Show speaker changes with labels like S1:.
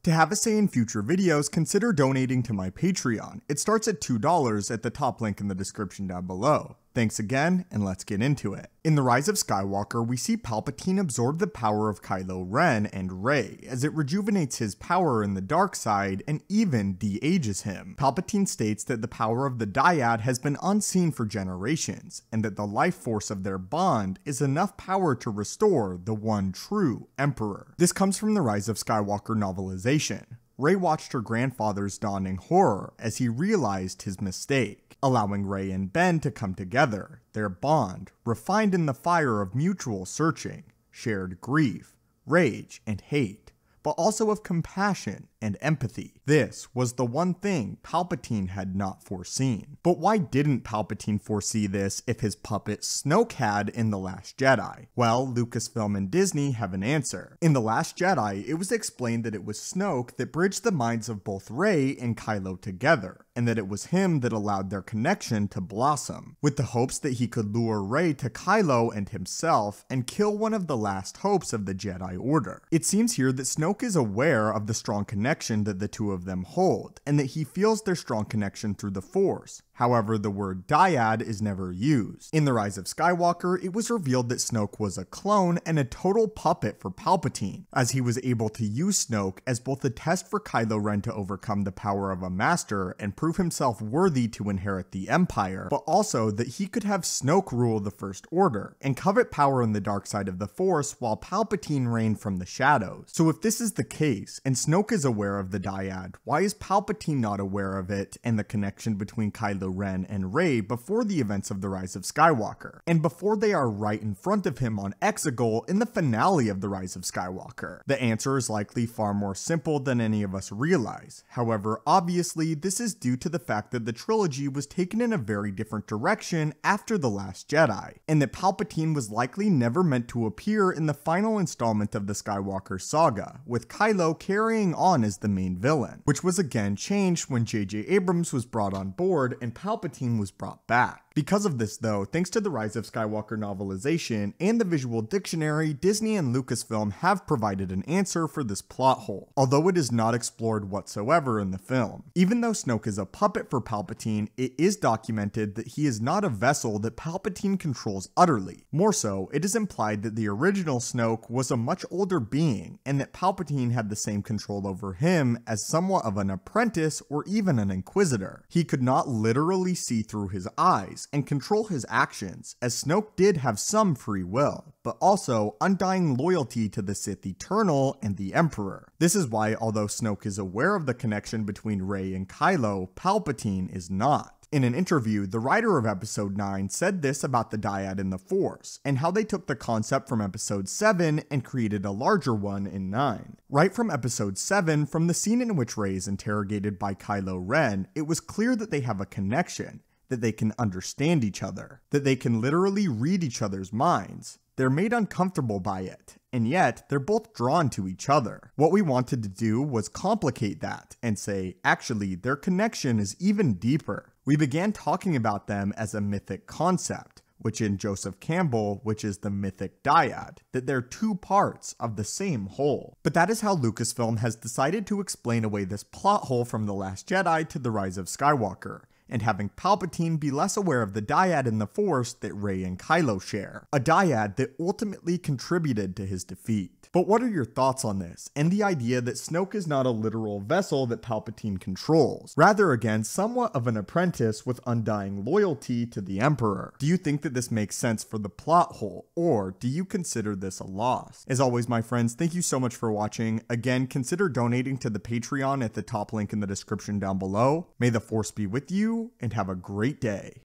S1: To have a say in future videos, consider donating to my Patreon. It starts at $2 at the top link in the description down below. Thanks again, and let's get into it. In The Rise of Skywalker, we see Palpatine absorb the power of Kylo Ren and Rey, as it rejuvenates his power in the dark side and even de-ages him. Palpatine states that the power of the dyad has been unseen for generations, and that the life force of their bond is enough power to restore the one true Emperor. This comes from the Rise of Skywalker novelization. Rey watched her grandfather's dawning horror as he realized his mistake, allowing Rey and Ben to come together, their bond refined in the fire of mutual searching, shared grief, rage, and hate, but also of compassion and empathy. This was the one thing Palpatine had not foreseen. But why didn't Palpatine foresee this if his puppet Snoke had in The Last Jedi? Well, Lucasfilm and Disney have an answer. In The Last Jedi, it was explained that it was Snoke that bridged the minds of both Rey and Kylo together, and that it was him that allowed their connection to blossom, with the hopes that he could lure Rey to Kylo and himself and kill one of the last hopes of the Jedi Order. It seems here that Snoke is aware of the strong connection that the two of them hold, and that he feels their strong connection through the Force. However, the word dyad is never used. In The Rise of Skywalker, it was revealed that Snoke was a clone and a total puppet for Palpatine, as he was able to use Snoke as both a test for Kylo Ren to overcome the power of a master and prove himself worthy to inherit the Empire, but also that he could have Snoke rule the First Order and covet power in the dark side of the Force while Palpatine reigned from the shadows. So if this is the case, and Snoke is aware of the dyad, why is Palpatine not aware of it and the connection between Kylo Ren and Rey before the events of The Rise of Skywalker, and before they are right in front of him on Exegol in the finale of The Rise of Skywalker? The answer is likely far more simple than any of us realize. However, obviously, this is due to the fact that the trilogy was taken in a very different direction after The Last Jedi, and that Palpatine was likely never meant to appear in the final installment of the Skywalker saga, with Kylo carrying on as the main villain, which was again changed when J.J. Abrams was brought on board and Palpatine was brought back. Because of this though, thanks to the Rise of Skywalker novelization and the visual dictionary, Disney and Lucasfilm have provided an answer for this plot hole, although it is not explored whatsoever in the film. Even though Snoke is a puppet for Palpatine, it is documented that he is not a vessel that Palpatine controls utterly. More so, it is implied that the original Snoke was a much older being, and that Palpatine had the same control over him as somewhat of an apprentice or even an inquisitor. He could not literally see through his eyes and control his actions, as Snoke did have some free will, but also undying loyalty to the Sith Eternal and the Emperor. This is why, although Snoke is aware of the connection between Rey and Kylo, Palpatine is not. In an interview, the writer of Episode 9 said this about the dyad in the Force, and how they took the concept from Episode 7 and created a larger one in 9. Right from Episode 7, from the scene in which Rey is interrogated by Kylo Ren, it was clear that they have a connection, that they can understand each other, that they can literally read each other's minds. They're made uncomfortable by it, and yet they're both drawn to each other. What we wanted to do was complicate that and say, actually, their connection is even deeper. We began talking about them as a mythic concept, which in Joseph Campbell, which is the mythic dyad, that they're two parts of the same whole. But that is how Lucasfilm has decided to explain away this plot hole from The Last Jedi to The Rise of Skywalker, and having Palpatine be less aware of the dyad in the Force that Rey and Kylo share, a dyad that ultimately contributed to his defeat. But what are your thoughts on this, and the idea that Snoke is not a literal vessel that Palpatine controls, rather again somewhat of an apprentice with undying loyalty to the Emperor? Do you think that this makes sense for the plot hole, or do you consider this a loss? As always, my friends, thank you so much for watching. Again, consider donating to the Patreon at the top link in the description down below. May the Force be with you, and have a great day.